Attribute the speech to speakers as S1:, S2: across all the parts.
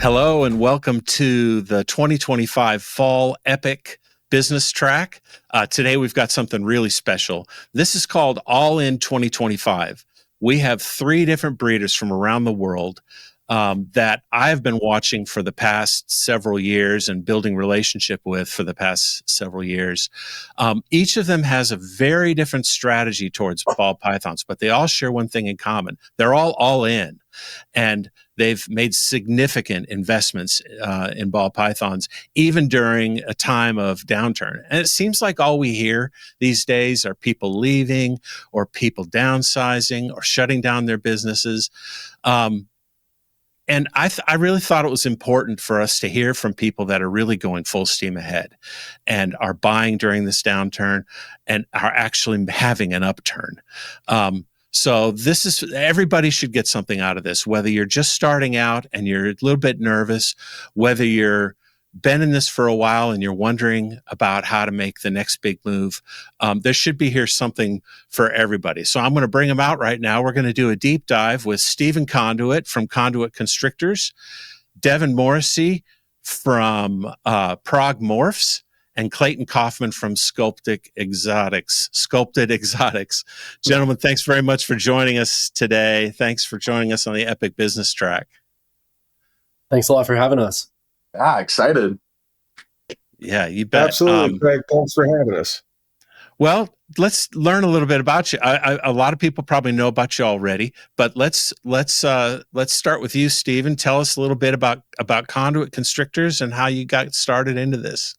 S1: Hello and welcome to the 2025 Fall Epic Business Track. Today we've got something really special. This is called All In 2025. We have 3 different breeders from around the world that I've been watching for the past several years and building relationship with for the past several years. Each of them has a very different strategy towards ball pythons, but they all share one thing in common. They're all in. And they've made significant investments in ball pythons, even during a time of downturn. And it seems like all we hear these days are people leaving or people downsizing or shutting down their businesses. And I really thought it was important for us to hear from people that are really going full steam ahead and are buying during this downturn and are actually having an upturn. So everybody should get something out of this, whether you're just starting out and you're a little bit nervous, whether you're been in this for a while and you're wondering about how to make the next big move. There should be here something for everybody. So I'm going to bring them out right now. We're going to do a deep dive with Stephen Conduit from Conduit Constrictors, Devin Moresy from Prague Morphs, and Clayton Kaufman from Sculpted Exotics. Gentlemen, thanks very much for joining us today. Thanks for joining us on the Epic Business Track.
S2: Thanks a lot for having us.
S3: Excited.
S1: Yeah, you bet.
S4: Absolutely, Craig. Thanks for having us.
S1: Well, let's learn a little bit about you. A lot of people probably know about you already, but let's start with you, Stephen. Tell us a little bit about Conduit Constrictors and how you got started into this.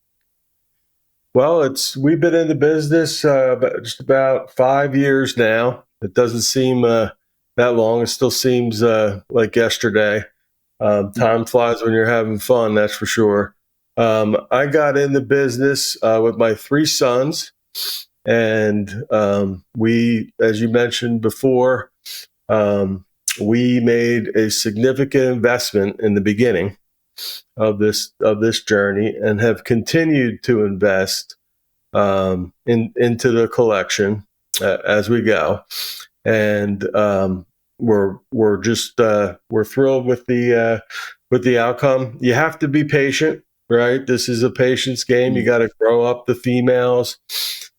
S4: Well, we've been in the business just about 5 years now. It doesn't seem that long. It still seems like yesterday. Time flies when you're having fun, that's for sure. I got in the business with my 3 sons, and we, as you mentioned before, we made a significant investment in the beginning of this journey and have continued to invest into the collection as we go. And we're thrilled with the outcome. You have to be patient, right? This is a patience game. You got to grow up the females.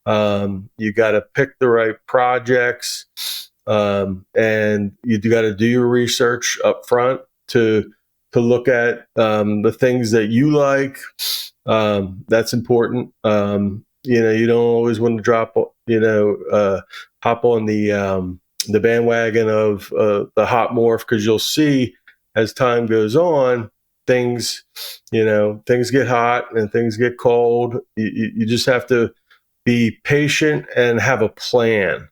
S4: You got to pick the right projects, and you got to do your research up front to look at the things that you like. That's important. You don't always want to hop on the bandwagon of the hot morph, because you'll see as time goes on, things get hot and things get cold. You just have to be patient and have a plan.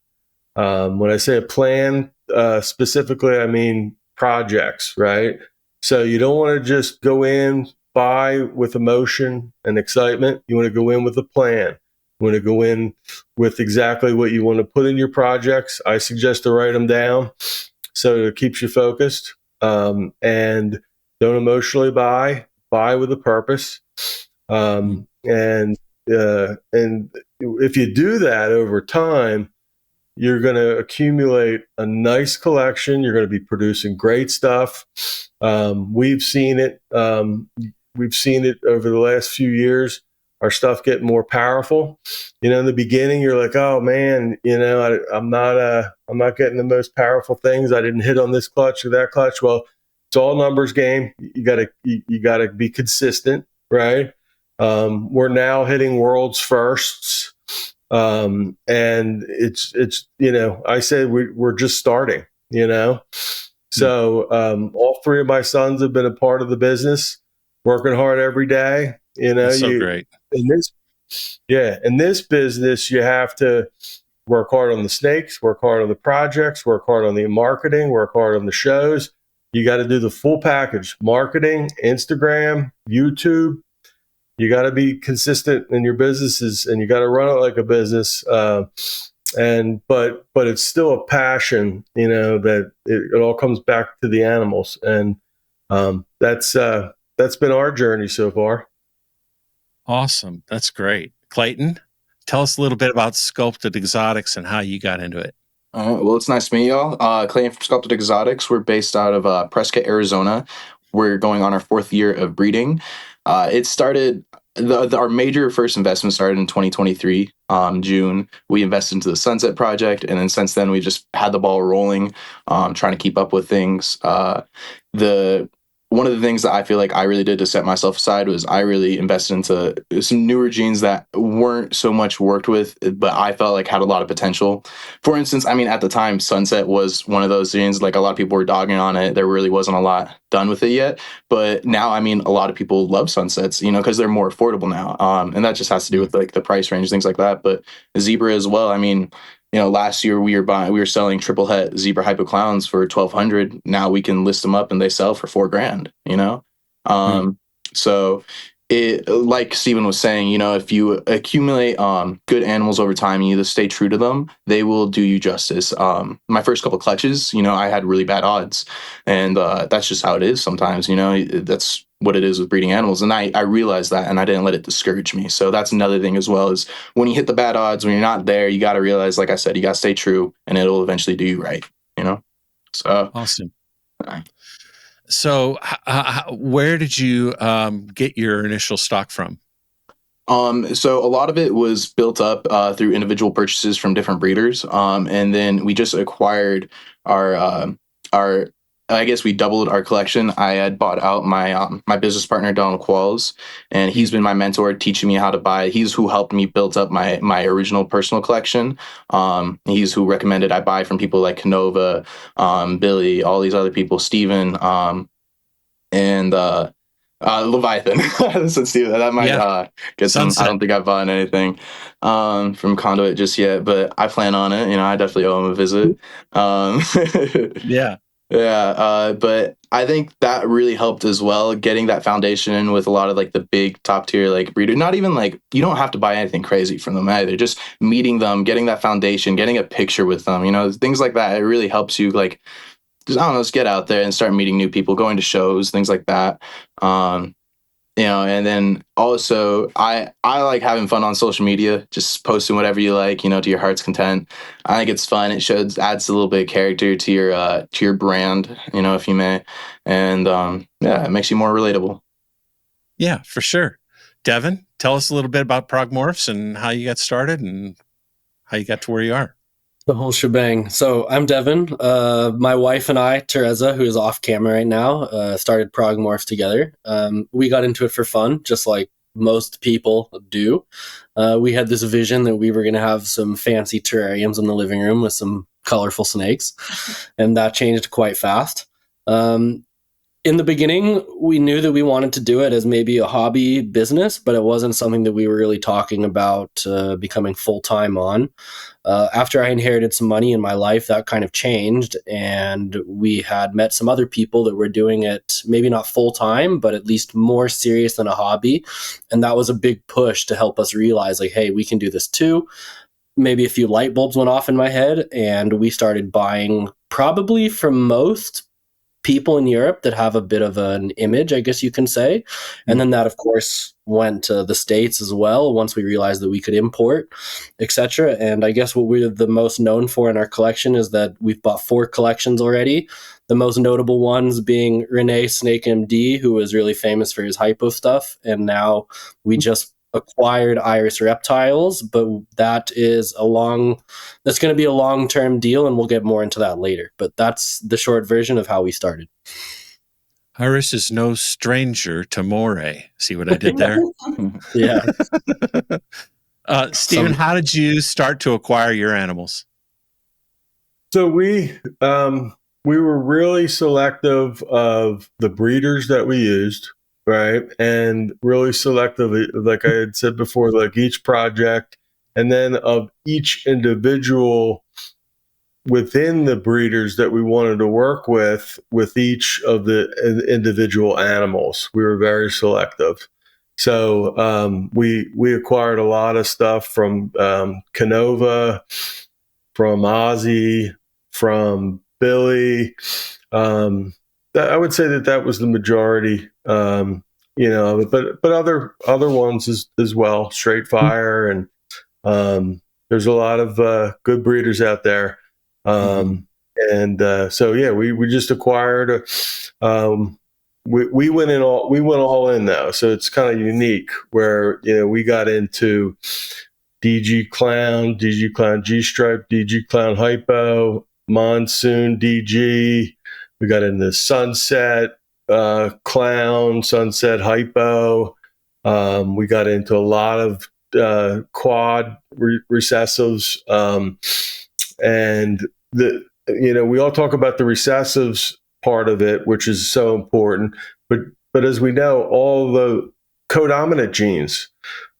S4: When I say a plan, specifically, I mean projects, right? So you don't want to just go in, buy with emotion and excitement. You want to go in with a plan. You want to go in with exactly what you want to put in your projects. I suggest to write them down so it keeps you focused. And don't emotionally buy with a purpose. And if you do that over time, you're going to accumulate a nice collection. You're going to be producing great stuff. We've seen it. We've seen it over the last few years. Our stuff getting more powerful. In the beginning, you're like, "Oh man, I'm not getting the most powerful things. I didn't hit on this clutch or that clutch." Well, it's all numbers game. You gotta be consistent, right? We're now hitting world's firsts. And it's I say we're just starting, So all 3 of my sons have been a part of the business, working hard every day.
S1: That's so great.
S4: In this business, you have to work hard on the snakes, work hard on the projects, work hard on the marketing, work hard on the shows. You got to do the full package: marketing, Instagram, YouTube. You got to be consistent in your businesses, and you got to run it like a business. But it's still a passion, that it all comes back to the animals, and that's been our journey so far.
S1: Awesome, that's great. Clayton, tell us a little bit about Sculpted Exotics and how you got into it.
S3: Well, it's nice to meet y'all. Clayton from Sculpted Exotics. We're based out of Prescott, Arizona. We're going on our 4th year of breeding. It started our major first investment started in 2023, June. We invested into the Sunset project, and then since then we just had the ball rolling, trying to keep up with things. The One of the things that I feel like I really did to set myself aside was I really invested into some newer genes that weren't so much worked with, but I felt like had a lot of potential. For instance, I mean, at the time, Sunset was one of those genes, like a lot of people were dogging on it. There really wasn't a lot done with it yet. But now, I mean, a lot of people love Sunsets, because they're more affordable now. And that just has to do with like the price range, things like that. But Zebra as well. I mean, last year we were selling triple het zebra hypoclowns for 1,200. Now we can list them up and they sell for $4,000. So it, like Steven was saying, if you accumulate good animals over time, you either stay true to them, they will do you justice. My first couple clutches, I had really bad odds, and that's just how it is sometimes. That's what it is with breeding animals, and I realized that, and I didn't let it discourage me. So that's another thing as well, is when you hit the bad odds, when you're not there, you got to realize, like I said, you got to stay true, and it'll eventually do you right. So
S1: awesome. So where did you get your initial stock from?
S3: So a lot of it was built up through individual purchases from different breeders, and then we just acquired our. I guess we doubled our collection. I had bought out my business partner Donald Qualls, and he's been my mentor, teaching me how to buy. He's who helped me build up my original personal collection. He's who recommended I buy from people like Canova, Billy, all these other people, Steven, and Leviathan. So Steve, that might get some. Sunset. I don't think I've bought anything from Conduit just yet, but I plan on it. I definitely owe him a visit.
S1: Yeah.
S3: But I think that really helped as well, getting that foundation in with a lot of like the big top tier like breeder. Not even like, you don't have to buy anything crazy from them either. Just meeting them, getting that foundation, getting a picture with them, things like that. It really helps you like, I don't know, just get out there and start meeting new people, going to shows, things like that. And then also I like having fun on social media, just posting whatever you like, to your heart's content. I think it's fun. It adds a little bit of character to your brand, if you may. And it makes you more relatable.
S1: Yeah, for sure. Devin, tell us a little bit about Prague Morphs and how you got started and how you got to where you are.
S2: The whole shebang. So I'm Devin. My wife and I, Teresa, who is off camera right now, started Prague Morphs together. We got into it for fun, just like most people do. We had this vision that we were going to have some fancy terrariums in the living room with some colorful snakes, and that changed quite fast. In the beginning, we knew that we wanted to do it as maybe a hobby business, but it wasn't something that we were really talking about becoming full-time on. After I inherited some money in my life, that kind of changed, and we had met some other people that were doing it, maybe not full-time, but at least more serious than a hobby. And that was a big push to help us realize, like, hey, we can do this too. Maybe a few light bulbs went off in my head, and we started buying probably from most people in Europe that have a bit of an image, I guess you can say. And then that, of course, went to the States as well once we realized that we could import, etc. And I guess what we're the most known for in our collection is that we've bought 4 collections already. The most notable ones being Rene Snake MD, who was really famous for his hypo stuff. And now we just acquired Iris Reptiles, but that's going to be a long-term deal, and we'll get more into that later. But that's the short version of how we started.
S1: Iris is no stranger to Moray. See what I did there?
S2: Yeah.
S1: Steven, how did you start to acquire your animals?
S4: So we were really selective of the breeders that we used. Right. And really selective, like I had said before, like each project, and then of each individual within the breeders that we wanted to work with each of the individual animals. We were very selective. So we acquired a lot of stuff from Canova, from Ozzy, from Billy. I would say that was the majority, but other ones as well, Straight Fire, and there's a lot of good breeders out there. And so, yeah, we just acquired we went all in though, so it's kind of unique where we got into DG Clown, G-Stripe, DG Clown Hypo, Monsoon DG. We got into Sunset Clown, Sunset Hypo. We got into a lot of quad recessives, and we all talk about the recessives part of it, which is so important. But as we know, all the codominant genes,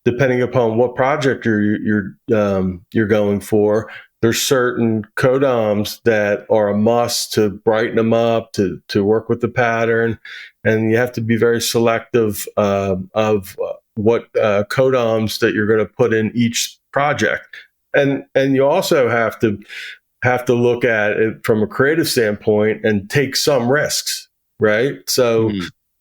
S4: depending upon what project you're going for, there's certain codoms that are a must to brighten them up, to work with the pattern, and you have to be very selective of what codoms that you're going to put in each project, and you also have to look at it from a creative standpoint and take some risks, right? So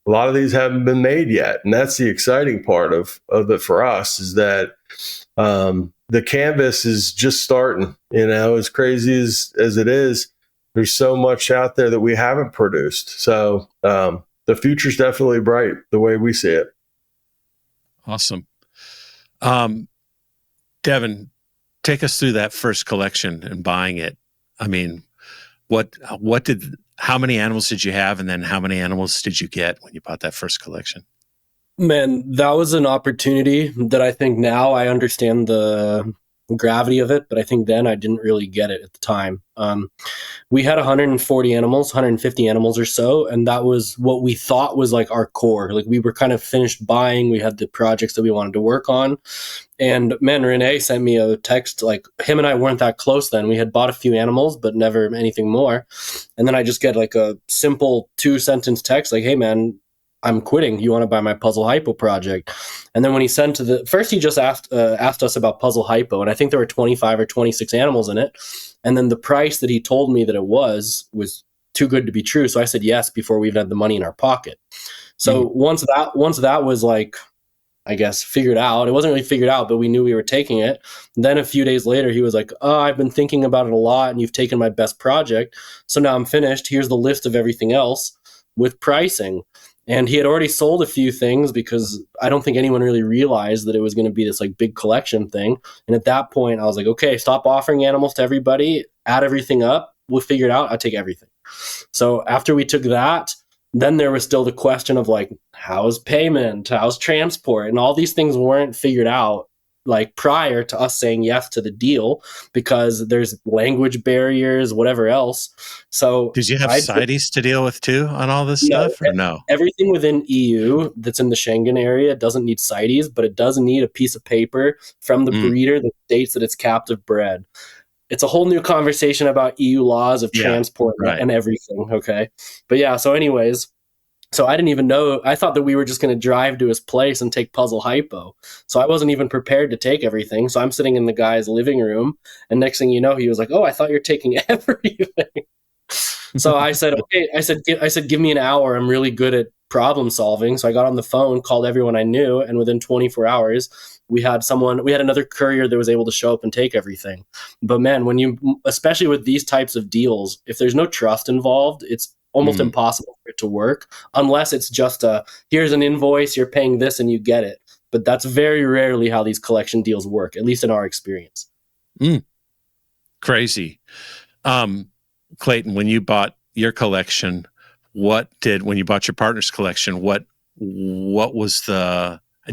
S4: a lot of these haven't been made yet, and that's the exciting part of it for us, is that the canvas is just starting. As crazy as it is, there's so much out there that we haven't produced. So the future's definitely bright the way we see it.
S1: Awesome. Devin, take us through that first collection and buying it. I mean, how many animals did you have? And then how many animals did you get when you bought that first collection?
S2: Man, that was an opportunity that I think now I understand the gravity of it, but I think then I didn't really get it at the time. We had 140 animals, 150 animals or so, and that was what we thought was like our core. Like we were kind of finished buying, we had the projects that we wanted to work on. And man, Renee sent me a text, like him and I weren't that close then. We had bought a few animals, but never anything more. And then I just get like a simple 2-sentence text like, hey man, I'm quitting. You want to buy my Puzzle Hypo project? And then when he sent first he just asked us about Puzzle Hypo, and I think there were 25 or 26 animals in it. And then the price that he told me that it was too good to be true. So I said yes before we even had the money in our pocket. So once that was like, I guess, figured out, it wasn't really figured out, but we knew we were taking it. Then a few days later, he was like, oh, I've been thinking about it a lot, and you've taken my best project. So now I'm finished. Here's the list of everything else with pricing. And he had already sold a few things because I don't think anyone really realized that it was going to be this like big collection thing. And at that point, I was like, okay, stop offering animals to everybody, add everything up. We'll figure it out. I'll take everything. So after we took that, then there was still the question of like, how's payment, how's transport, and all these things weren't figured out like prior to us saying yes to the deal, because there's language barriers, whatever else. So
S1: did you have CITES to deal with too on all this stuff, or no?
S2: Everything within EU that's in the Schengen area doesn't need CITES, but it does need a piece of paper from the breeder that states that it's captive bred. It's a whole new conversation about EU laws of transport and everything. Okay. But yeah, so anyways, so I didn't even know. I thought that we were just going to drive to his place and take Puzzle Hypo. So I wasn't even prepared to take everything. So I'm sitting in the guy's living room, and next thing you know, he was like, "Oh, I thought you're taking everything." So I said, "Okay." I said, "Give me an hour. I'm really good at problem solving." So I got on the phone, called everyone I knew, and within 24 hours, we had another courier that was able to show up and take everything. But man, especially with these types of deals, if there's no trust involved, it's almost impossible for it to work, unless it's just here's an invoice, you're paying this and you get it. But that's very rarely how these collection deals work, at least in our experience.
S1: Crazy. Clayton, when you bought your collection, when you bought your partner's collection, what was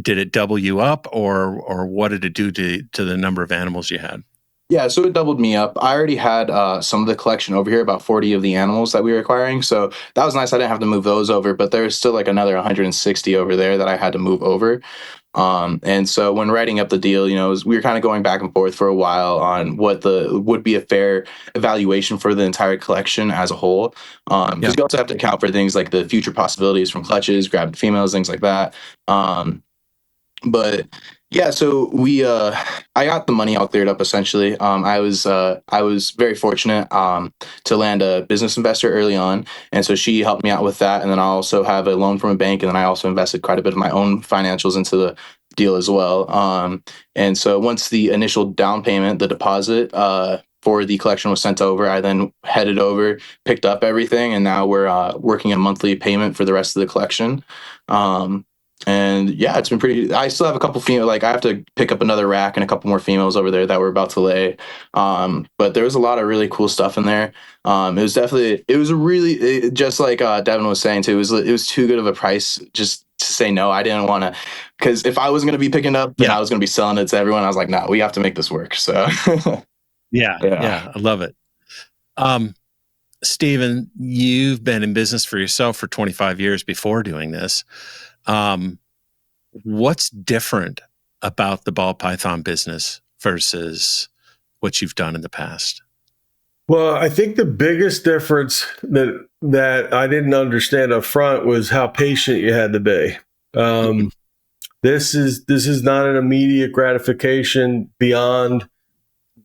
S1: did it double you up, or what did it do to the number of animals you had?
S3: Yeah, so it doubled me up. I already had some of the collection over here, about 40 of the animals that we were acquiring. So that was nice. I didn't have to move those over, but there was still like another 160 over there that I had to move over. And so when writing up the deal, we were kind of going back and forth for a while on what would be a fair evaluation for the entire collection as a whole. Because you also have to account for things like the future possibilities from clutches, grabbed females, things like that. But yeah, so I got the money all cleared up essentially. I was very fortunate to land a business investor early on, and so she helped me out with that. And then I also have a loan from a bank, and then I also invested quite a bit of my own financials into the deal as well. And so once the initial down payment, the deposit for before the collection was sent over, I then headed over, picked up everything, and now we're working a monthly payment for the rest of the collection. And yeah, it's been pretty. I still have a couple female. Like I have to pick up another rack and a couple more females over there that we're about to lay. But there was a lot of really cool stuff in there. It was really just like Devin was saying too. It was too good of a price just to say no. I didn't want to, because if I was going to be picking up, then I was going to be selling it to everyone. I was like, no, we have to make this work. So
S1: yeah, I love it. Steven, you've been in business for yourself for 25 years before doing this. What's different about the ball python business versus what you've done in the past?
S4: Well, I think the biggest difference that I didn't understand up front was how patient you had to be. This is not an immediate gratification beyond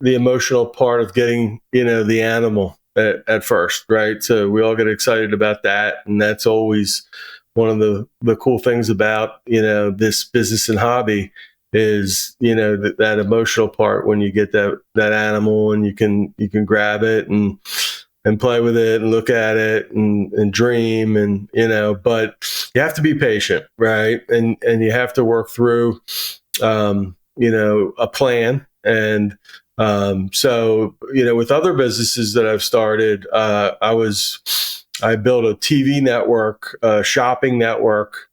S4: the emotional part of getting, the animal at first, right? So we all get excited about that, and that's always one of the cool things about, this business and hobby is, that emotional part when you get that animal and you can grab it and play with it and look at it and dream and, but you have to be patient, right? And you have to work through, a plan. And, so, with other businesses that I've started, I built a TV network, a shopping network,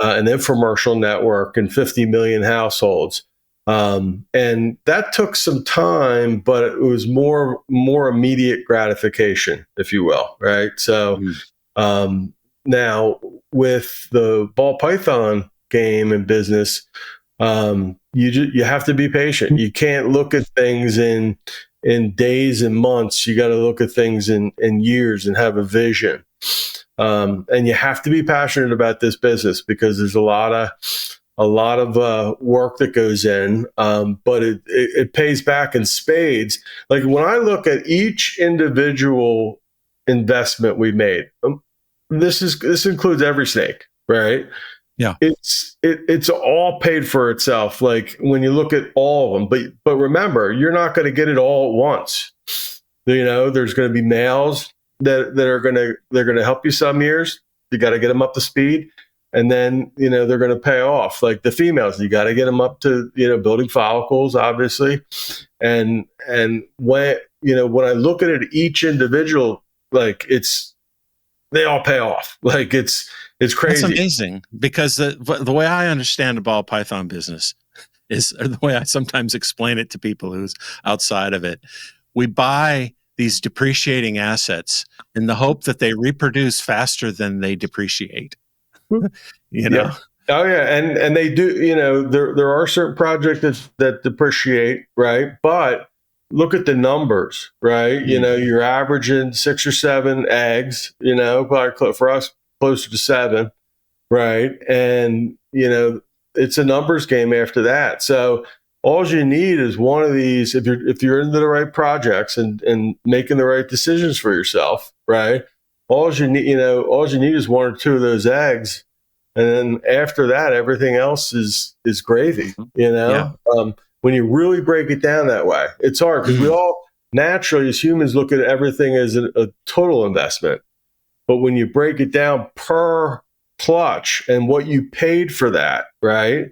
S4: an infomercial network in 50 million households. And that took some time, but it was more immediate gratification, if you will. Right. So, now with the ball python game and business, you have to be patient. You can't look at things in days and months. You got to look at things in years and have a vision. And you have to be passionate about this business because there's a lot of work that goes in, but it pays back in spades. Like when I look at each individual investment we made, this includes every snake, right? Yeah, it's all paid for itself. Like when you look at all of them, but remember, you're not going to get it all at once. There's going to be males that are going to help you some years. You got to get them up to speed, and then they're going to pay off. Like the females, you got to get them up to building follicles, obviously. And when I look at it, each individual, like they all pay off. Like it's crazy.
S1: That's amazing because the way I understand the ball python business is, or the way I sometimes explain it to people who's outside of it, we buy these depreciating assets in the hope that they reproduce faster than they depreciate.
S4: Yeah. Oh yeah, and they do. There are certain projects that depreciate, right? But look at the numbers, right? You're averaging 6 or 7 eggs. Probably for us closer to 7, right? And it's a numbers game after that. So all you need is one of these. If you're into the right projects and making the right decisions for yourself, right? All you need is 1 or 2 of those eggs, and then after that, everything else is gravy.
S1: Yeah.
S4: When you really break it down that way, it's hard because we all naturally, as humans, look at everything as a total investment. But when you break it down per clutch and what you paid for that, right,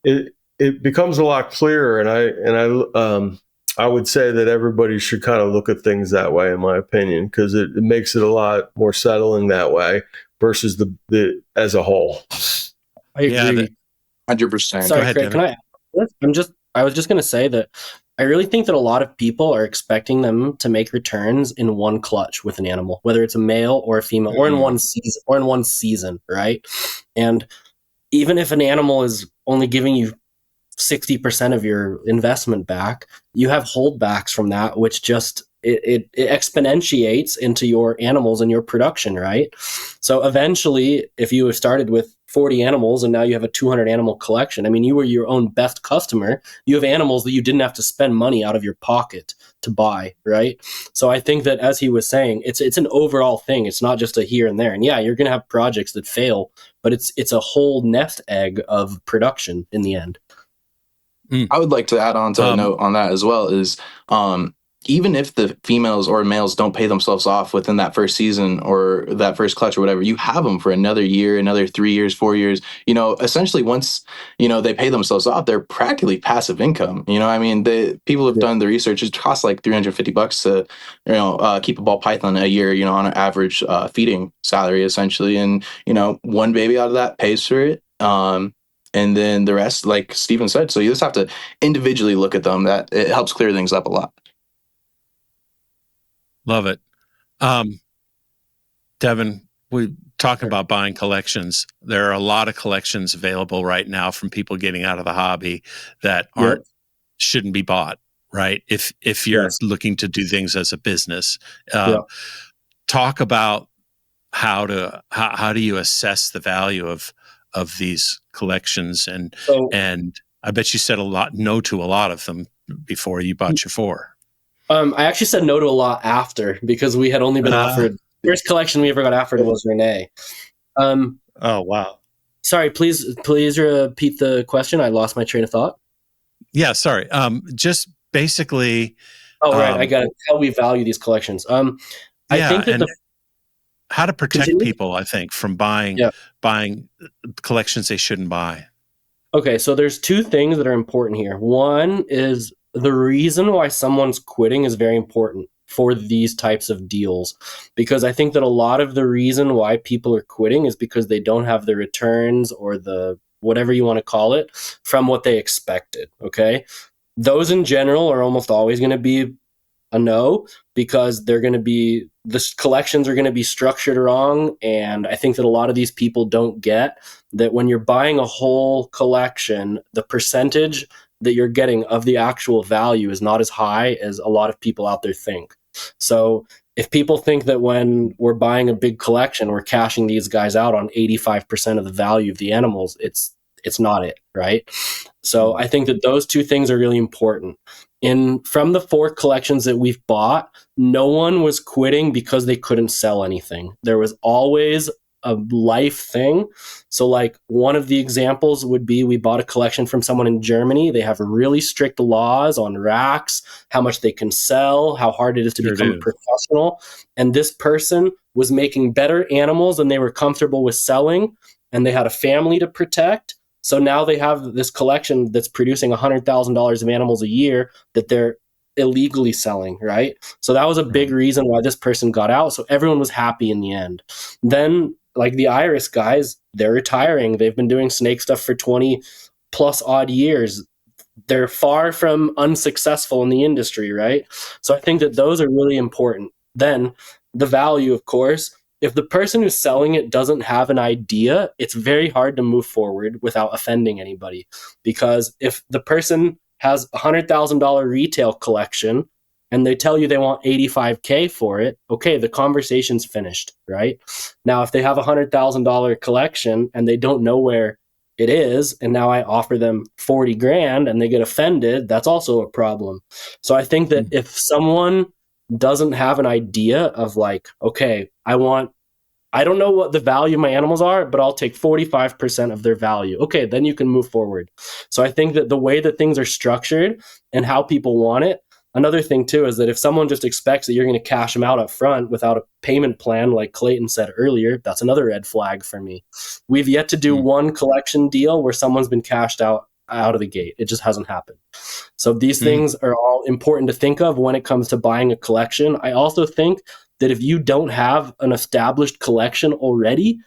S4: it becomes a lot clearer. And I would say that everybody should kind of look at things that way, in my opinion, because it makes it a lot more settling that way versus the as a whole.
S2: I agree.
S3: 100%.
S2: Sorry, Craig, can I add this? I was just going to say that I really think that a lot of people are expecting them to make returns in one clutch with an animal, whether it's a male or a female, or in one season, right? And even if an animal is only giving you 60% of your investment back, you have holdbacks from that, which just it exponentiates into your animals and your production, right? So eventually, if you have started with 40 animals and now you have a 200 animal collection, I mean, you were your own best customer. You have animals that you didn't have to spend money out of your pocket to buy, right? So I think that, as he was saying, it's an overall thing. It's not just a here and there. And yeah, you're going to have projects that fail, but it's a whole nest egg of production in the end.
S3: I would like to add on to a note on that as well is even if the females or males don't pay themselves off within that first season or that first clutch or whatever, you have them for another year, another 3 years, 4 years. Essentially once, they pay themselves off, they're practically passive income. I mean, the people have done the research. It costs like $350 to, keep a ball python a year, on an average feeding salary essentially. And, one baby out of that pays for it. And then the rest, like Steven said, so you just have to individually look at them. That it helps clear things up a lot.
S1: Love it. Devin, we talking about buying collections. There are a lot of collections available right now from people getting out of the hobby that shouldn't be bought, right? If you're looking to do things as a business. Talk about how do you assess the value of these collections, and I bet you said no to a lot of them before you bought your 4.
S2: I actually said no to a lot after, because we had only been offered. First collection we ever got offered was Renee.
S1: Oh wow!
S2: Sorry, please repeat the question. I lost my train of thought.
S1: Yeah, sorry. Just basically.
S2: Oh right, I got it. How we value these collections. I think that
S1: how to protect people, I think, from buying collections they shouldn't buy.
S2: Okay, so there's 2 things that are important here. One is the reason why someone's quitting is very important for these types of deals, because I think that a lot of the reason why people are quitting is because they don't have the returns or the whatever you want to call it from what they expected. Okay, those in general are almost always going to be a no, because the collections are going to be structured wrong. And I think that a lot of these people don't get that when you're buying a whole collection, the percentage that you're getting of the actual value is not as high as a lot of people out there think. So if people think that when we're buying a big collection, we're cashing these guys out on 85% of the value of the animals, it's not it, right? So I think that those 2 things are really important. From the 4 collections that we've bought, no one was quitting because they couldn't sell anything. There was always a life thing. So like one of the examples would be, we bought a collection from someone in Germany. They have really strict laws on racks, how much they can sell, how hard it is to become a professional. And this person was making better animals than they were comfortable with selling, and they had a family to protect. So now they have this collection that's producing $100,000 of animals a year that they're illegally selling, right? So that was a big reason why this person got out. So everyone was happy in the end. Then, like the Iris guys, they're retiring. They've been doing snake stuff for 20 plus odd years. They're far from unsuccessful in the industry, right? So I think that those are really important. Then the value, of course. If the person who's selling it doesn't have an idea, it's very hard to move forward without offending anybody. Because if the person has a $100,000 retail collection and they tell you they want $85K for it, okay, the conversation's finished, right? Now, if they have a $100,000 collection and they don't know where it is, and now I offer them 40 grand and they get offended, that's also a problem. So I think that if someone doesn't have an idea of like, okay, I don't know what the value of my animals are, but I'll take 45% of their value. Okay, then you can move forward. So I think that the way that things are structured and how people want it, another thing too, is that if someone just expects that you're going to cash them out up front without a payment plan, like Clayton said earlier, that's another red flag for me. We've yet to do one collection deal where someone's been cashed out of the gate. It just hasn't happened. So these things are all important to think of when it comes to buying a collection. I also think that if you don't have an established collection already,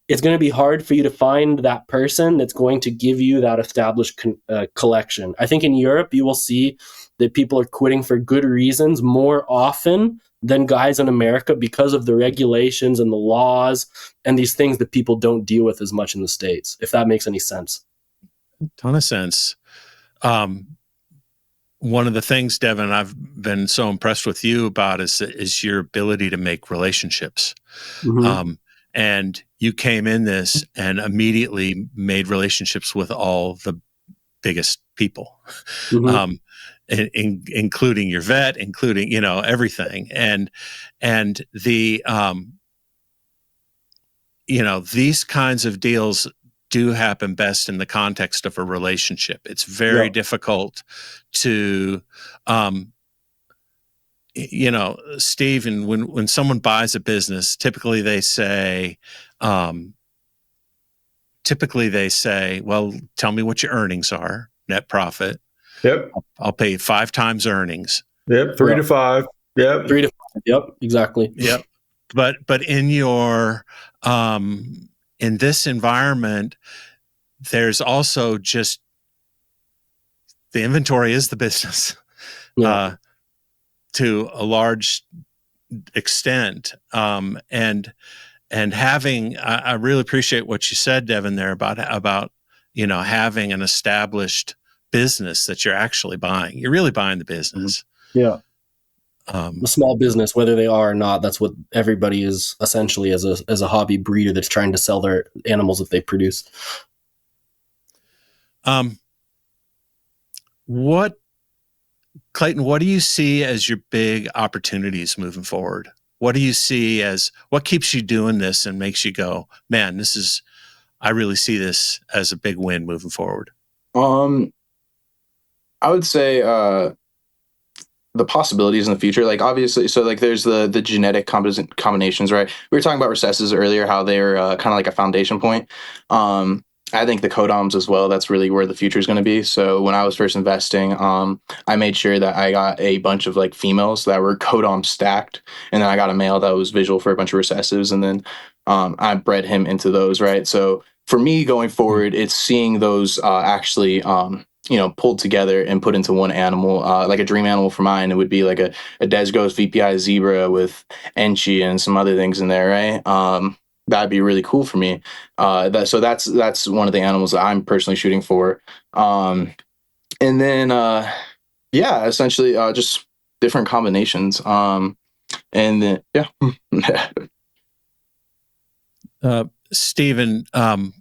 S2: it's going to be hard for you to find that person that's going to give you that established collection. I think in Europe, you will see that people are quitting for good reasons more often than guys in America because of the regulations and the laws and these things that people don't deal with as much in the States, if that makes any sense.
S1: Ton of sense. One of the things, Devin, I've been so impressed with you about is your ability to make relationships. And you came in this and immediately made relationships with all the biggest people, including your vet, including, everything. And the, these kinds of deals do happen best in the context of a relationship. It's very difficult to Steve, and when someone buys a business, typically they say, well, tell me what your earnings are, net profit.
S4: Yep.
S1: I'll pay you 5 times earnings.
S4: Yep. 3 to 5. Yep.
S2: 3 to 5. Yep. Exactly.
S1: Yep. But in your in this environment, there's also just the inventory is the business to a large extent. And having, I really appreciate what you said, Devin, there about having an established business that you're actually buying. You're really buying the business.
S2: Yeah. A small business, whether they are or not, that's what everybody is essentially as a hobby breeder that's trying to sell their animals that they produce.
S1: Clayton, what do you see as your big opportunities moving forward? What do you see as what keeps you doing this and makes you go, man, I really see this as a big win moving forward?
S3: I would say the possibilities in the future, like obviously, so like there's the genetic combinations, right? We were talking about recessives earlier, how they're kind of like a foundation point. I think the codoms as well, that's really where the future is going to be. So when I was first investing, I made sure that I got a bunch of like females that were codom stacked, and then I got a male that was visual for a bunch of recessives, and then I bred him into those, right? So for me going forward, it's seeing those actually pulled together and put into one animal. Like a dream animal for mine, it would be like a Desgos VPI zebra with Enchi and some other things in there, right? That'd be really cool for me. That's one of the animals that I'm personally shooting for. And then essentially just different combinations. And then
S1: Stephen, how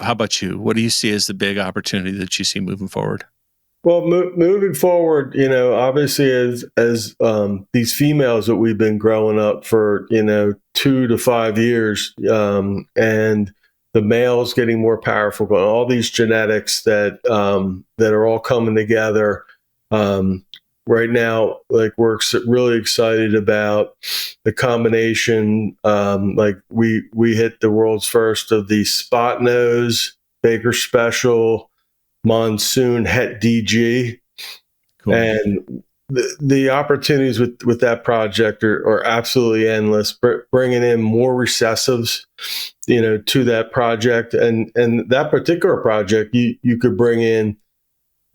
S1: about you? What do you see as the big opportunity that you see moving forward?
S4: Well, moving forward, obviously as these females that we've been growing up for, 2 to 5 years, and the males getting more powerful, but all these genetics that are all coming together right now. Like we're really excited about the combination. Like we hit the world's first of the spot nose Baker Special Monsoon Het DG. Cool. And the opportunities with that project are absolutely endless. Bringing in more recessives, to that project, and that particular project, you could bring in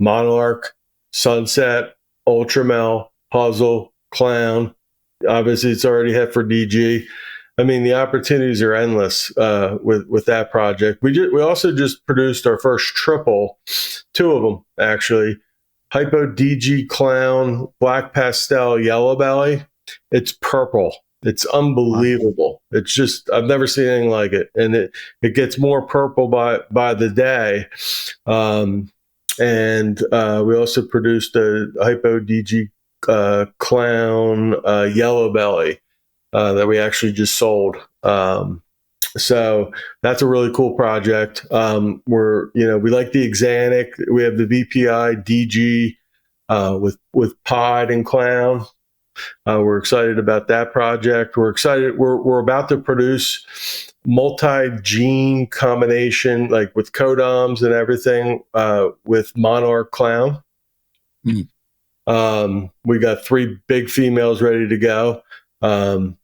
S4: Monarch, Sunset, Ultramel, Puzzle, Clown. Obviously, it's already het for DG. I mean, the opportunities are endless with that project. We also just produced our first triple, 2 of them actually. Hypo DG Clown, Black Pastel Yellow Belly. It's purple. It's unbelievable. Wow. It's just, I've never seen anything like it. And it gets more purple by the day. And we also produced a Hypo DG Clown Yellow Belly that we actually just sold. So that's a really cool project. We like the Exanic. We have the VPI DG with Pod and Clown. We're excited about that project. We're excited. We're about to produce multi-gene combination, like with codoms and everything, with Monarch Clown. We got 3 big females ready to go.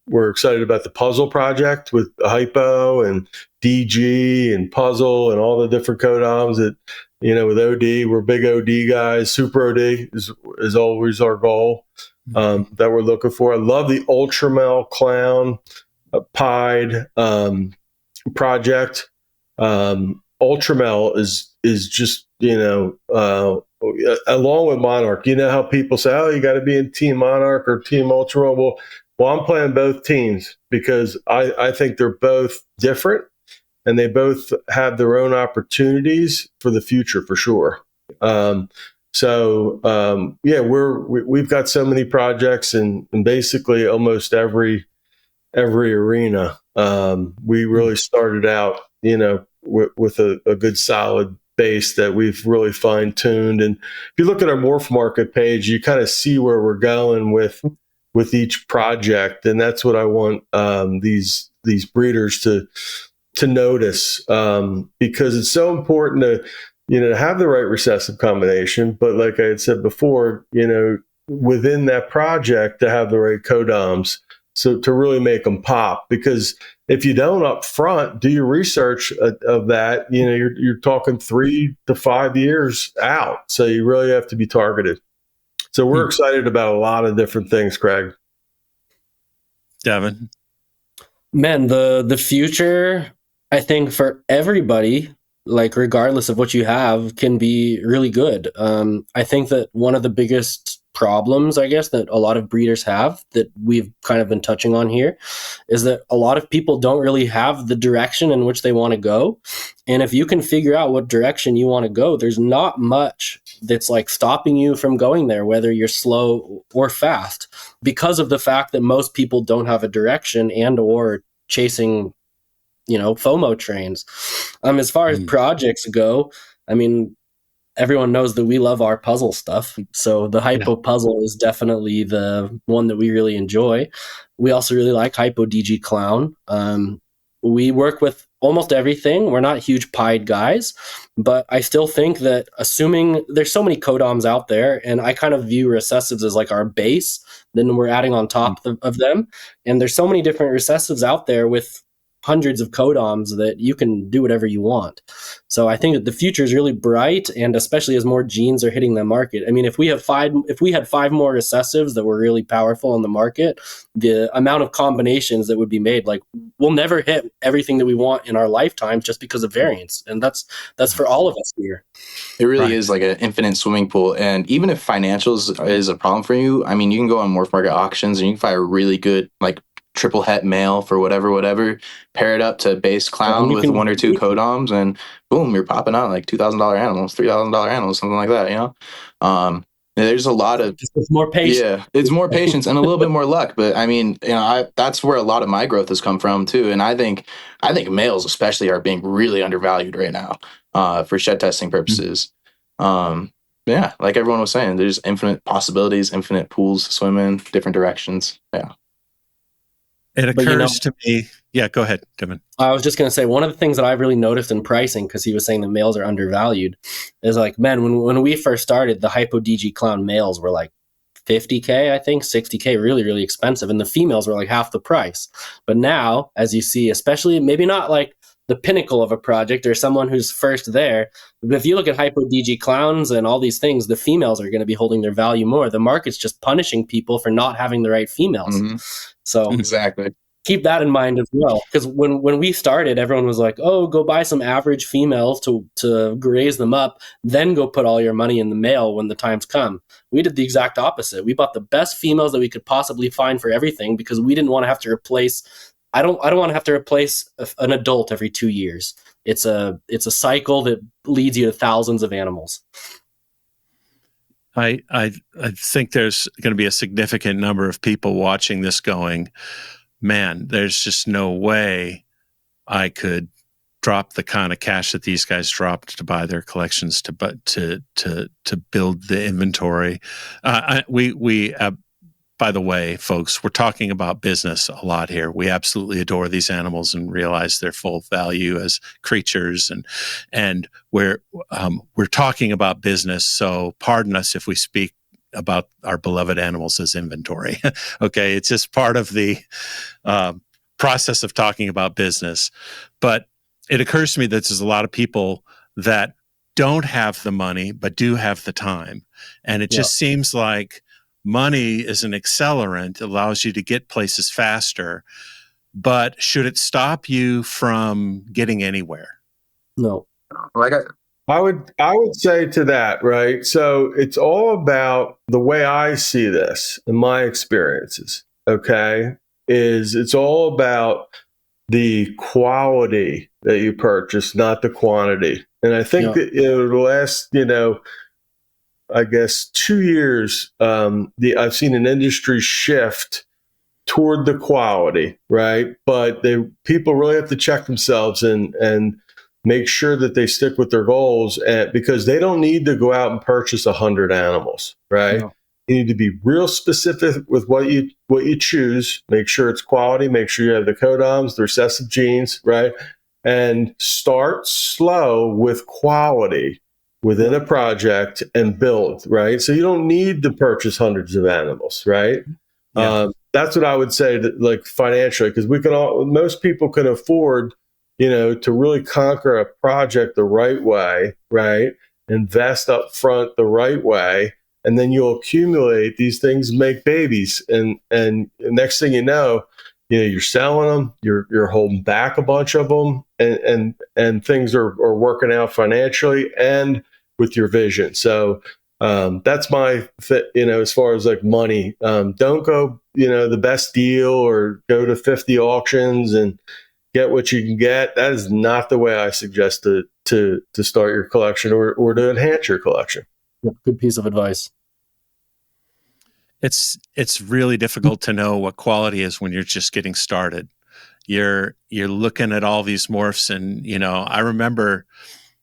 S4: We're excited about the Puzzle project with Hypo and DG and Puzzle and all the different codoms that, with OD. We're big OD guys. Super OD is always our goal that we're looking for. I love the Ultramel Clown Pied project. Ultramel is just, along with Monarch. How people say, oh, you got to be in Team Monarch or Team Ultramel. Well, I'm playing both teams because I think they're both different and they both have their own opportunities for the future for sure. We've got so many projects in basically almost every arena. We really started out, with a good solid base that we've really fine tuned. And if you look at our Morph Market page, you kind of see where we're going with with each project, and that's what I want these breeders to notice, because it's so important to have the right recessive combination. But like I had said before, within that project to have the right codoms, so to really make them pop. Because if you don't up front do your research of that, you're talking 3 to 5 years out. So you really have to be targeted. So we're excited about a lot of different things, Craig.
S1: Devin?
S2: Man, the future, I think, for everybody, like regardless of what you have, can be really good. I think that one of the biggest problems, I guess, that a lot of breeders have that we've kind of been touching on here is that a lot of people don't really have the direction in which they want to go. And if you can figure out what direction you want to go, there's not much that's like stopping you from going there, whether you're slow or fast, because of the fact that most people don't have a direction and or chasing, FOMO trains. As far as projects go, I mean, everyone knows that we love our puzzle stuff. So the Hypo puzzle is definitely the one that we really enjoy. We also really like Hypo DG Clown. We work with almost everything. We're not huge pied guys, but I still think that, assuming there's so many codoms out there, and I kind of view recessives as like our base, then we're adding on top of them. And there's so many different recessives out there with hundreds of codoms that you can do whatever you want. So I think that the future is really bright, and especially as more genes are hitting the market. I mean, if we had 5 more recessives that were really powerful on the market, the amount of combinations that would be made, like, we'll never hit everything that we want in our lifetime just because of variance. And that's for all of us here.
S3: It really is like an infinite swimming pool. And even if financials is a problem for you, I mean, you can go on Morph Market auctions and you can find a really good, like, triple het male for whatever, pair it up to base clown with 1 or 2 codoms, and boom, you're popping out like $2,000 animals, $3,000 animals, something like that. There's a lot of
S2: more patience.
S3: Yeah, it's more patience and a little bit more luck. But I mean, that's where a lot of my growth has come from too. And I think males especially are being really undervalued right now for shed testing purposes. Yeah, like everyone was saying, there's infinite possibilities, infinite pools to swim in, different directions. Yeah.
S1: It occurs to me. Yeah, go ahead, Devin.
S2: I was just going to say, one of the things that I've really noticed in pricing, because he was saying the males are undervalued, is like, man, when we first started, the Hypo DG Clown males were like $50K, I think, $60K, really, really expensive. And the females were like half the price. But now, as you see, especially maybe not like the pinnacle of a project or someone who's first there, but if you look at Hypo DG Clowns and all these things, the females are going to be holding their value more. The market's just punishing people for not having the right females. So
S3: exactly,
S2: keep that in mind as well. Because when we started, everyone was like, oh, go buy some average females to graze them up, then go put all your money in the male when the times come. We did the exact opposite. We bought the best females that we could possibly find for everything, because we didn't want to have to replace I don't want to have to replace an adult every 2 years. It's a cycle that leads you to thousands of animals.
S1: I think there's going to be a significant number of people watching this going, man, there's just no way I could drop the kind of cash that these guys dropped to buy their collections to build the inventory. By the way, folks, we're talking about business a lot here. We absolutely adore these animals and realize their full value as creatures, and we're talking about business. So pardon us if we speak about our beloved animals as inventory. Okay, it's just part of the process of talking about business. But it occurs to me that there's a lot of people that don't have the money but do have the time, and it just seems like money is an accelerant, allows you to get places faster, but should it stop you from getting anywhere?
S2: No.
S4: I would say to that, right? So it's all about the way I see this in my experiences, okay? It's all about the quality that you purchase, not the quantity. And I think that the last, I guess 2 years, I've seen an industry shift toward the quality, right? But people really have to check themselves and make sure that they stick with their goals, because they don't need to go out and purchase 100 animals, right? No. You need to be real specific with what you choose. Make sure it's quality. Make sure you have the codoms, the recessive genes, right? And start slow with quality within a project and build, right? So you don't need to purchase hundreds of animals, right?
S1: Yeah.
S4: That's what I would say, that, like, financially, because most people can afford, to really conquer a project the right way, right? Invest up front the right way, and then you'll accumulate these things, make babies, and the next thing you know, you're selling them, you're holding back a bunch of them, and things are working out financially and with your vision. So that's my fit, as far as like money. Don't go, the best deal or go to 50 auctions and get what you can get. That is not the way I suggest to start your collection or to enhance your collection.
S2: Good piece of advice.
S1: It's really difficult to know what quality is when you're just getting started. You're looking at all these morphs, and I remember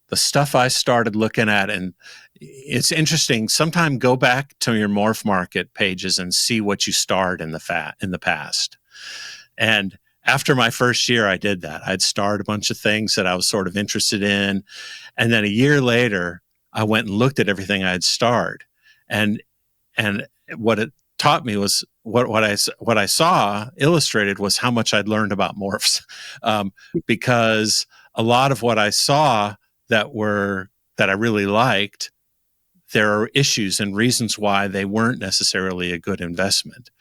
S1: the stuff I started looking at, and it's interesting. Sometime go back to your morph market pages and see what you starred in the past. And after my first year, I did that. I'd starred a bunch of things that I was sort of interested in, and then a year later, I went and looked at everything I had starred, and what it taught me was what I saw illustrated was how much I'd learned about morphs, because a lot of what I saw that I really liked, there are issues and reasons why they weren't necessarily a good investment.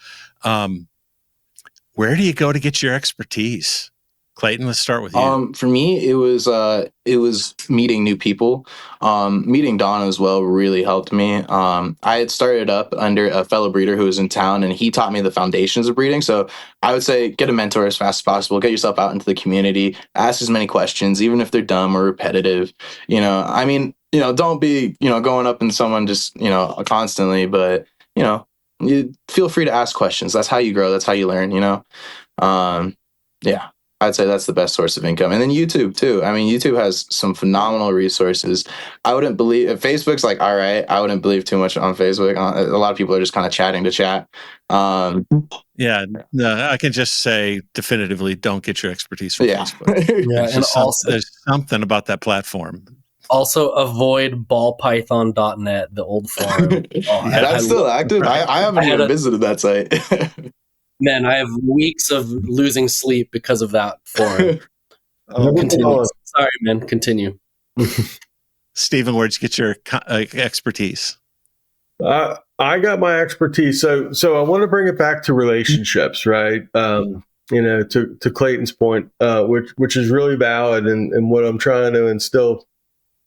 S1: Where do you go to get your expertise? Clayton, let's start with you.
S3: For me, it was meeting new people. Meeting Donna as well really helped me. I had started up under a fellow breeder who was in town, and he taught me the foundations of breeding. So I would say get a mentor as fast as possible. Get yourself out into the community. Ask as many questions, even if they're dumb or repetitive. Don't be going up and someone just constantly, but you feel free to ask questions. That's how you grow. That's how you learn. Yeah. I'd say that's the best source of income. And then YouTube too. I mean, YouTube has some phenomenal resources. I wouldn't believe if Facebook's like, all right, I wouldn't believe too much on Facebook. A lot of people are just kind of chatting to chat.
S1: Yeah, no, I can just say definitively, don't get your expertise from Facebook.
S2: Yeah, and also
S1: there's something about that platform.
S2: Also avoid ballpython.net, the old forum.
S3: That's still active. I haven't even visited that site.
S2: Man, I have weeks of losing sleep because of that forum. Continue. Sorry, man. Continue.
S4: Stephen,
S1: where'd you get your expertise?
S4: I got my expertise. So I want to bring it back to relationships, right? To Clayton's point, which is really valid, and what I'm trying to instill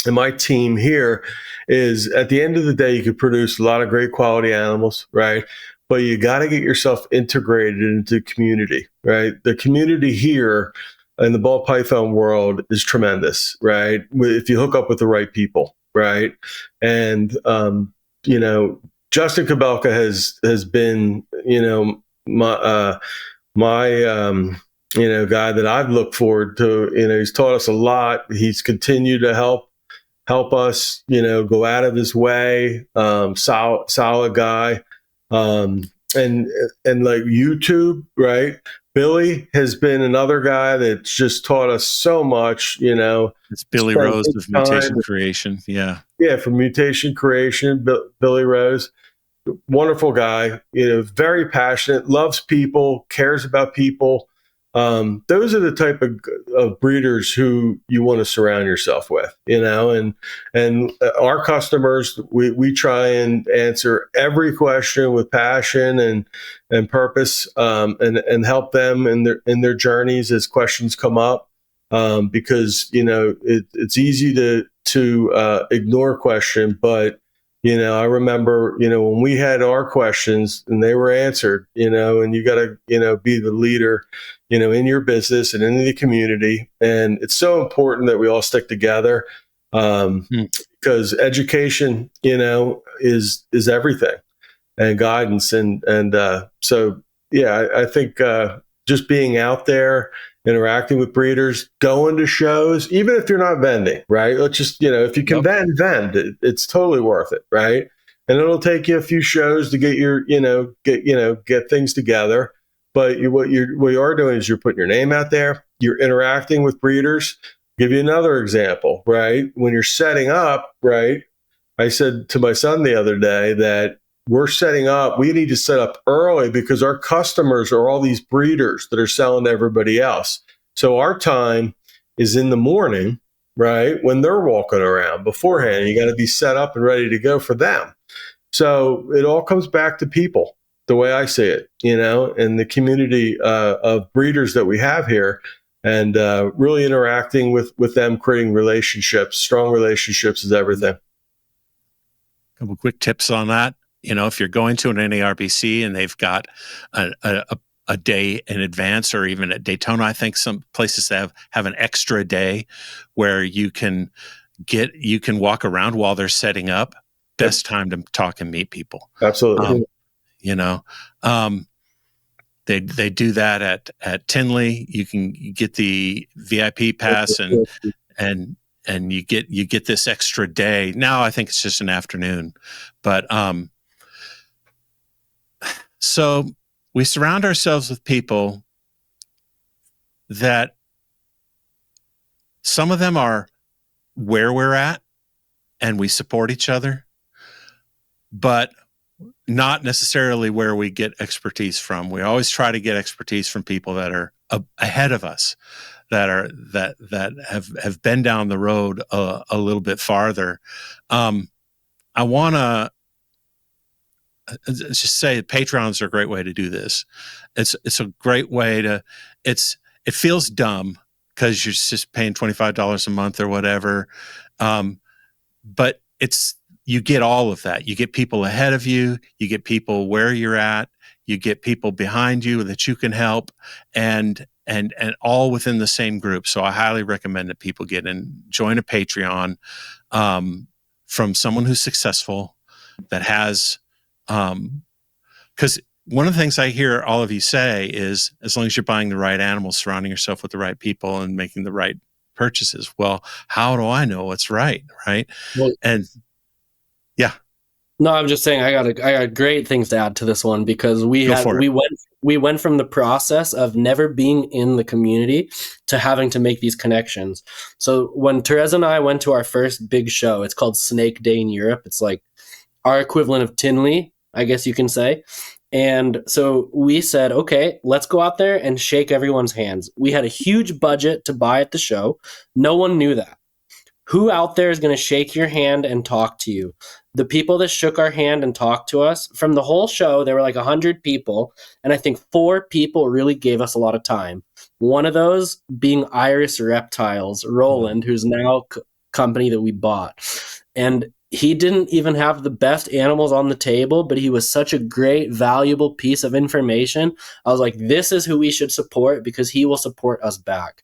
S4: in my team here is, at the end of the day, you could produce a lot of great quality animals, right? But you got to get yourself integrated into the community, right? The community here in the ball python world is tremendous, right? If you hook up with the right people, right? And, Justin Kabelka has been, my guy that I've looked forward to. He's taught us a lot. He's continued to help us, go out of his way. Solid guy. And like YouTube, right? Billy has been another guy that's just taught us so much,
S1: It's Billy Rose of Mutation Creation. Yeah. Yeah.
S4: From Mutation Creation, Billy Rose, wonderful guy, very passionate, loves people, cares about people. Those are the type of breeders who you want to surround yourself with, and our customers, we try and answer every question with passion and purpose, and help them in their journeys as questions come up, because, it's easy to ignore a question, but I remember, when we had our questions and they were answered, and you got to, be the leader, in your business and in the community. And it's so important that we all stick together, because education, is everything, and guidance. So, yeah, I think just being out there, interacting with breeders, going to shows, even if you're not vending, right? Let's just, if you can vend, it's totally worth it, right? and it'll take you a few shows to get get things together. But what you are doing is you're putting your name out there. You're interacting with breeders. Give you another example, right? When you're setting up, right? I said to my son the other day that we need to set up early because our customers are all these breeders that are selling to everybody else. So our time is in the morning, right? When they're walking around beforehand, you got to be set up and ready to go for them. So it all comes back to people, the way I see it, and the community of breeders that we have here, and really interacting with them, creating relationships. Strong relationships is everything.
S1: A couple quick tips on that. If you're going to an NARBC and they've got a day in advance, or even at Daytona, I think some places have an extra day where you can walk around while they're setting up. Best time to talk and meet people.
S4: Absolutely.
S1: They do that at Tinley. You can get the VIP pass and you get this extra day. Now I think it's just an afternoon, but so we surround ourselves with people that some of them are where we're at and we support each other, but not necessarily where we get expertise from. We always try to get expertise from people that are ahead of us, that have been down the road a little bit farther. I want to just say Patreons are a great way to do this. It's a great way to. It feels dumb because you're just paying $25 a month or whatever, but you get all of that. You get people ahead of you. You get people where you're at. You get people behind you that you can help, and all within the same group. So I highly recommend that people join a Patreon from someone who's successful, that has, because one of the things I hear all of you say is, as long as you're buying the right animals, surrounding yourself with the right people, and making the right purchases. Well, how do I know what's right? Right.
S2: Well,
S1: and yeah.
S2: No, I'm just saying I got great things to add to this one, because we went from the process of never being in the community to having to make these connections. So when Teresa and I went to our first big show, it's called Snake Day in Europe. It's like our equivalent of Tinley, I guess you can say. And so we said, okay, let's go out there and shake everyone's hands. We had a huge budget to buy at the show. No one knew that. Who out there is going to shake your hand and talk to you? The people that shook our hand and talked to us from the whole show, there were like 100 people. And I think 4 people really gave us a lot of time. One of those being Iris Reptiles, Roland, who's now a company that we bought. And he didn't even have the best animals on the table, but he was such a great, valuable piece of information. I was like, this is who we should support, because he will support us back.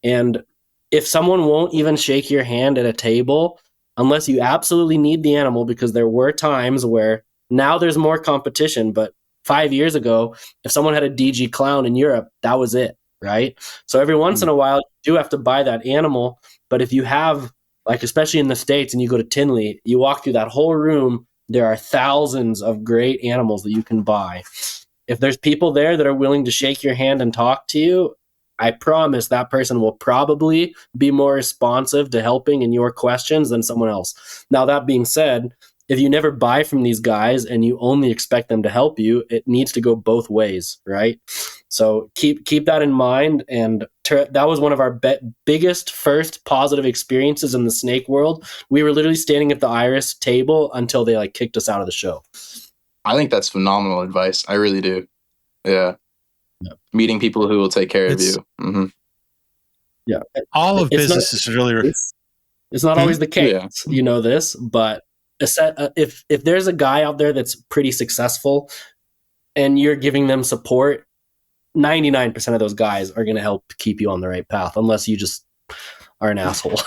S2: And if someone won't even shake your hand at a table, unless you absolutely need the animal, because there were times where now there's more competition, but 5 years ago, if someone had a DG clown in Europe, that was it, right? So every once in a while, you do have to buy that animal. But if you have, like, especially in the States, and you go to Tinley, you walk through that whole room, there are thousands of great animals that you can buy. If there's people there that are willing to shake your hand and talk to you, I promise that person will probably be more responsive to helping in your questions than someone else. Now, that being said, if you never buy from these guys and you only expect them to help you, it needs to go both ways, right? So keep that in mind. And that was one of our biggest first positive experiences in the snake world. We were literally standing at the Iris table until they kicked us out of the show.
S3: I think that's phenomenal advice. I really do. Yeah. Yep. Meeting people who will take care of you. Mm-hmm.
S2: Yeah.
S1: All of business is really...
S2: It's not always the case, yeah. You know this, but if there's a guy out there that's pretty successful and you're giving them support, 99% of those guys are going to help keep you on the right path, unless you just are an asshole.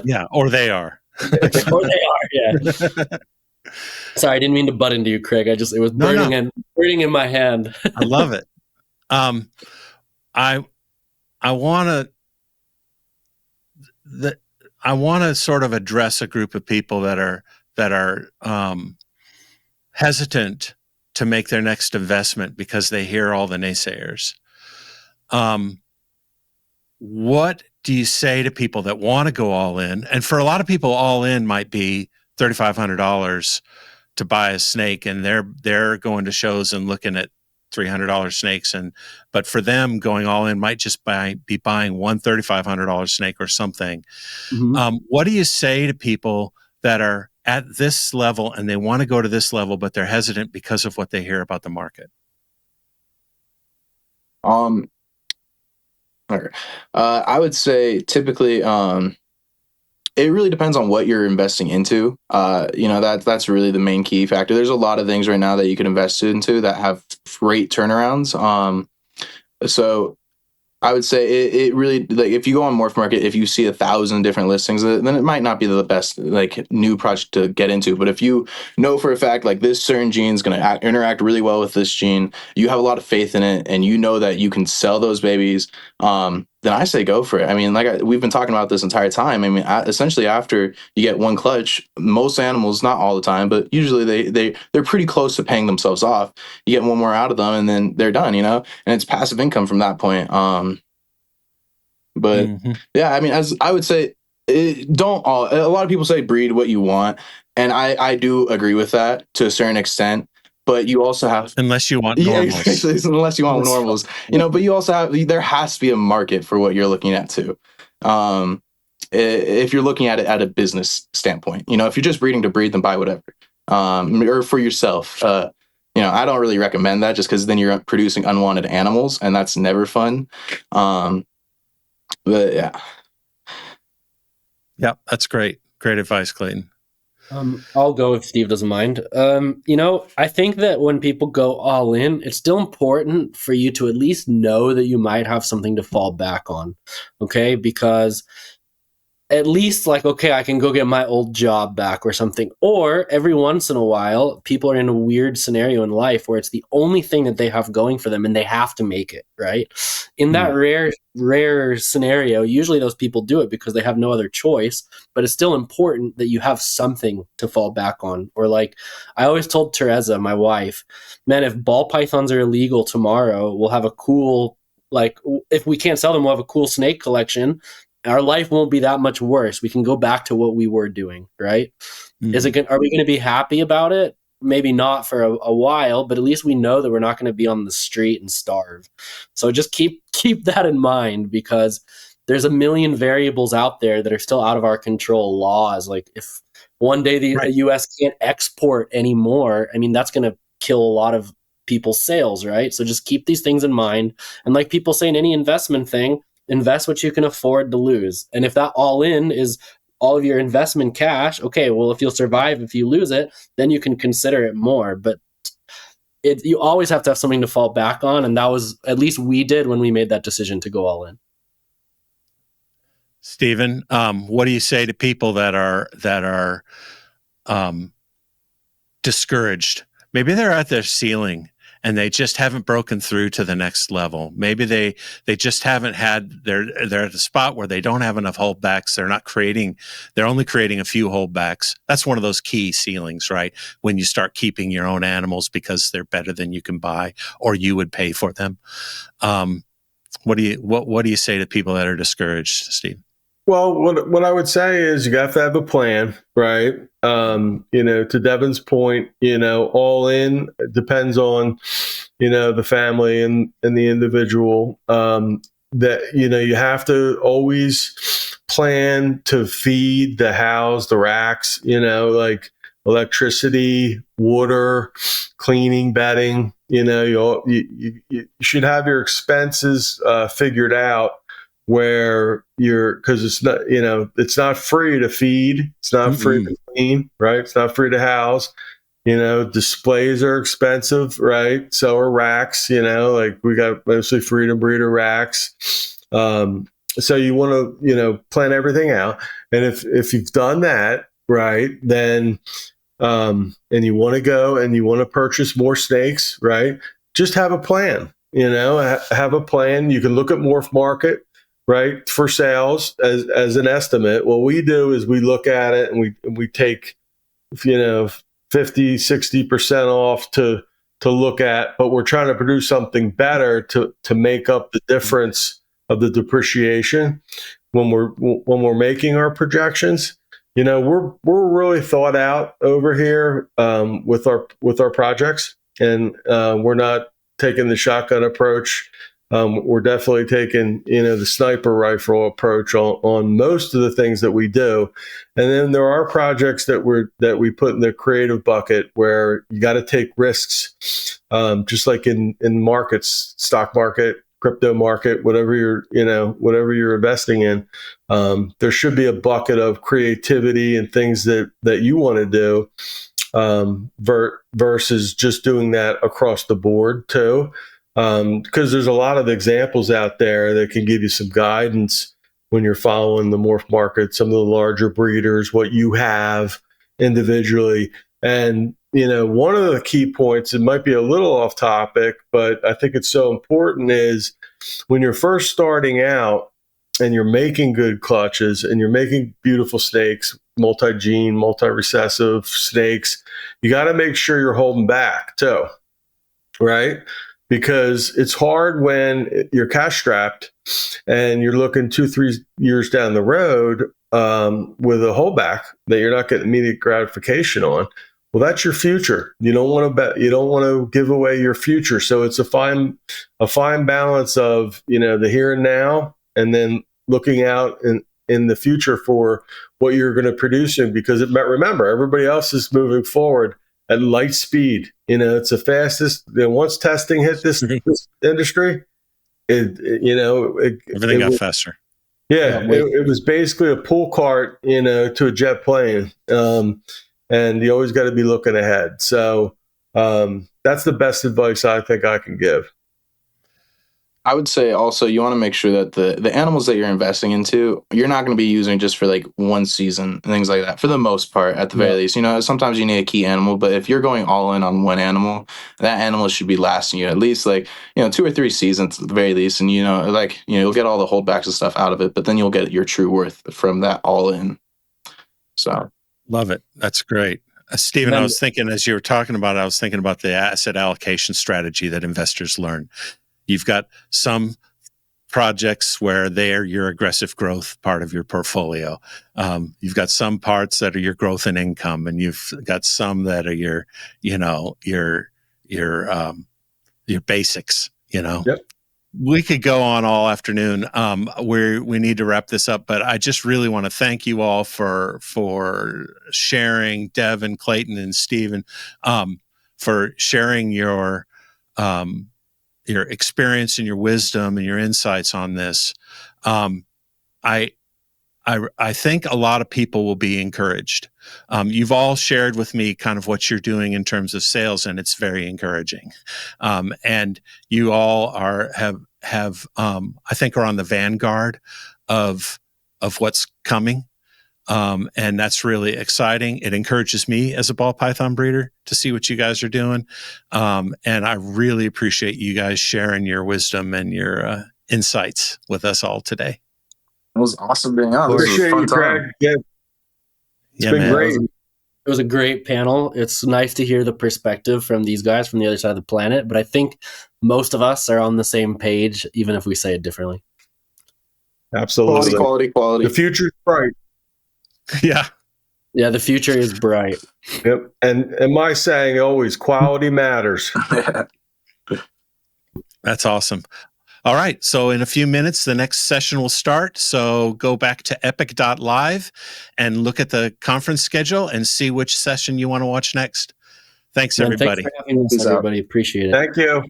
S1: Yeah, or they are.
S2: Or they are, yeah. Sorry, I didn't mean to butt into you, Craig. It was burning in my hand.
S1: I love it. I want to sort of address a group of people that are that are hesitant to make their next investment because they hear all the naysayers. What do you say to people that want to go all in? And for a lot of people, all in might be $3,500 to buy a snake, and they're going to shows and looking at $300 snakes, but for them, going all in might just be buying one $3,500 snake or something.
S2: Mm-hmm.
S1: What do you say to people that are at this level and they want to go to this level, but they're hesitant because of what they hear about the market?
S3: I would say typically, it really depends on what you're investing into. That's really the main key factor. There's a lot of things right now that you can invest into that have great turnarounds. So I would say it really, like, if you go on Morph Market, if you see 1,000 different listings, then it might not be the best like new project to get into. But if you know for a fact like this certain gene is going to interact really well with this gene, you have a lot of faith in it, and you know that you can sell those babies, then I say go for it. I mean, we've been talking about this entire time. I mean, essentially after you get one clutch, most animals, not all the time, but usually they're pretty close to paying themselves off. You get one more out of them, and then they're done. And it's passive income from that point. But yeah, I mean, as I would say, a lot of people say breed what you want, and I do agree with that to a certain extent. But you also have,
S1: unless you want normals.
S3: Yeah, exactly, unless you want normals, but you also have, there has to be a market for what you're looking at too. If you're looking at it at a business standpoint, if you're just breeding to breed, then buy whatever. Or for yourself, I don't really recommend that, just because then you're producing unwanted animals, and that's never fun. But yeah.
S1: Yeah, that's great. Great advice, Clayton.
S2: I'll go if Steve doesn't mind. I think that when people go all in, it's still important for you to at least know that you might have something to fall back on. Okay? Because at least I can go get my old job back or something. Or every once in a while, people are in a weird scenario in life where it's the only thing that they have going for them and they have to make it, right? In that rare scenario, usually those people do it because they have no other choice, but it's still important that you have something to fall back on. Or I always told Teresa, my wife, man, if ball pythons are illegal tomorrow, we'll have a cool, if we can't sell them, we'll have a cool snake collection. Our life won't be that much worse. We can go back to what we were doing, right? Are we going to be happy about it? Maybe not for a while, but at least we know that we're not going to be on the street and starve. So just keep that in mind, because there's a million variables out there that are still out of our control. Laws, like if one day the U.S. can't export anymore, I mean, that's going to kill a lot of people's sales, right? So just keep these things in mind. And like people say in any investment thing, invest what you can afford to lose. And if that all in is all of your investment cash, okay, well, if you'll survive, if you lose it, then you can consider it more. But you always have to have something to fall back on. And that was, at least we did when we made that decision to go all in.
S1: Stephen, what do you say to people that are discouraged? Maybe they're at their ceiling and they just haven't broken through to the next level. Maybe they just haven't they're at a spot where they don't have enough holdbacks. They're only creating a few holdbacks. That's one of those key ceilings, right? When you start keeping your own animals because they're better than you can buy or you would pay for them. What do you say to people that are discouraged, Steve?
S4: Well, what I would say is you have to have a plan, right? To Devin's point, all in depends on, the family and the individual. That you have to always plan to feed the house, the racks, like electricity, water, cleaning, bedding. You should have your expenses figured out, where because it's not, it's not free to feed. It's not free to clean, right? It's not free to house. Displays are expensive, right? So are racks, we got mostly freedom breeder racks. So you want to, plan everything out. And if you've done that, right, then, and you want to go and you want to purchase more snakes, right? Just have a plan, have a plan. You can look at Morph Market, right, for sales as an estimate. What we do is we look at it and we take 50, 60% off to look at, but we're trying to produce something better to make up the difference of the depreciation when we're making our projections. We're really thought out over here with our projects, and we're not taking the shotgun approach. We're definitely taking the sniper rifle approach on most of the things that we do. And then there are projects that we put in the creative bucket where you got to take risks, just like in markets, stock market, crypto market, whatever you're investing in. There should be a bucket of creativity and things that you want to do, versus just doing that across the board too. Because there's a lot of examples out there that can give you some guidance when you're following the morph market, some of the larger breeders, what you have individually. And, one of the key points, it might be a little off topic, but I think it's so important, is when you're first starting out and you're making good clutches and you're making beautiful snakes, multi-gene, multi-recessive snakes, you got to make sure you're holding back too, right? Because it's hard when you're cash strapped and you're looking 2-3 years down the road with a holdback that you're not getting immediate gratification on. Well, that's your future. You don't want to bet. You don't want to give away your future. So it's a fine balance of the here and now, and then looking out in the future for what you're going to produce in. Because remember, everybody else is moving forward at light speed. It's the fastest. Once testing hit this industry,
S1: everything got faster.
S4: Yeah, it was basically a pull cart, to a jet plane. And you always got to be looking ahead. So that's the best advice I think I can give.
S3: I would say also you want to make sure that the animals that you're investing into, you're not going to be using just for like one season and things like that, for the most part, at the very least. Sometimes you need a key animal, but if you're going all in on one animal, that animal should be lasting you at least 2 or 3 seasons at the very least. And, you'll get all the holdbacks and stuff out of it, but then you'll get your true worth from that all in. So.
S1: Love it. That's great. Stephen, I was thinking, as you were talking about it, I was thinking about the asset allocation strategy that investors learn. You've got some projects where they're your aggressive growth part of your portfolio. You've got some parts that are your growth and income, and you've got some that are your basics.
S4: Yep.
S1: We could go on all afternoon. We need to wrap this up, but I just really want to thank you all for sharing, Devin, Clayton, and Stephen, for sharing your experience and your wisdom and your insights on this. I think a lot of people will be encouraged. You've all shared with me kind of what you're doing in terms of sales, and it's very encouraging. And you all have I think are on the vanguard of what's coming. And that's really exciting. It encourages me as a ball python breeder to see what you guys are doing. And I really appreciate you guys sharing your wisdom and your insights with us all today.
S3: It was awesome being on.
S4: Appreciate you, Craig. Yeah. It's been great.
S2: It was a great panel. It's nice to hear the perspective from these guys from the other side of the planet, but I think most of us are on the same page, even if we say it differently.
S4: Absolutely.
S3: Quality.
S4: The future's bright.
S1: Yeah.
S2: Yeah, the future is bright.
S4: Yep. And my saying always, quality matters.
S1: That's awesome. All right. So in a few minutes, the next session will start. So go back to epic.live and look at the conference schedule and see which session you want to watch next. Thanks, everybody.
S2: Thanks for having us, everybody. Appreciate it.
S4: Thank you.